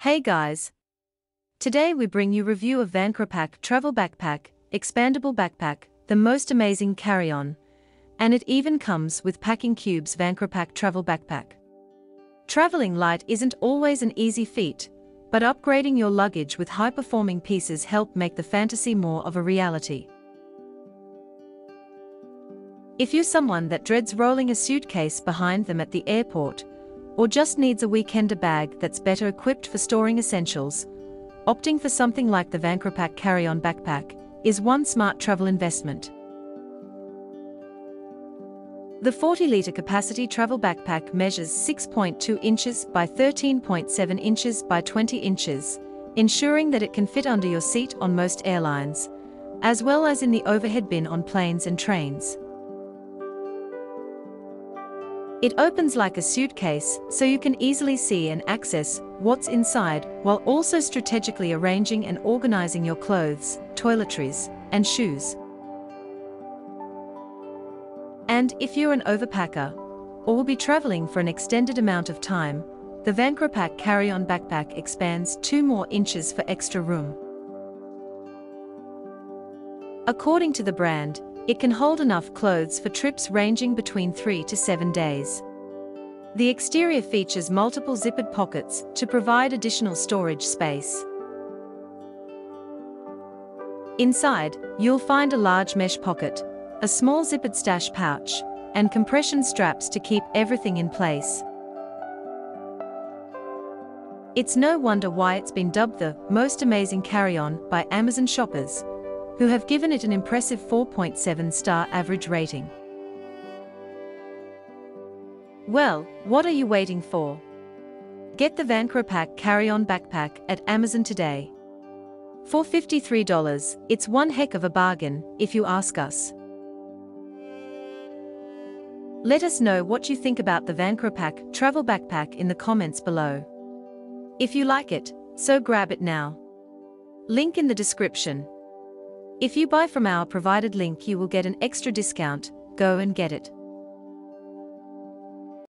Hey guys! Today we bring you review of Vancropak Travel Backpack, Expandable Backpack, the most amazing carry-on. And it even comes with Packing Cube's Vancropak Travel Backpack. Traveling light isn't always an easy feat, but upgrading your luggage with high-performing pieces help make the fantasy more of a reality. If you're someone that dreads rolling a suitcase behind them at the airport, or just needs a weekender bag that's better equipped for storing essentials, opting for something like the Vancropak Carry-On Backpack is one smart travel investment. The 40-litre capacity travel backpack measures 6.2 inches by 13.7 inches by 20 inches, ensuring that it can fit under your seat on most airlines, as well as in the overhead bin on planes and trains. It opens like a suitcase, so you can easily see and access what's inside, while also strategically arranging and organizing your clothes, toiletries, and shoes. And if you're an overpacker, or will be traveling for an extended amount of time, the Vancropak Carry-On Backpack expands 2 more inches for extra room. According to the brand, it can hold enough clothes for trips ranging between 3 to 7 days. The exterior features multiple zippered pockets to provide additional storage space. Inside, you'll find a large mesh pocket, a small zippered stash pouch, and compression straps to keep everything in place. It's no wonder why it's been dubbed the most amazing carry-on by Amazon shoppers, who have given it an impressive 4.7-star average rating. Well, what are you waiting for? Get the Vancropak Carry-On Backpack at Amazon today. For $53, it's one heck of a bargain, if you ask us. Let us know what you think about the Vancropak Travel Backpack in the comments below. If you like it, so grab it now. Link in the description. If you buy from our provided link, you will get an extra discount. Go and get it.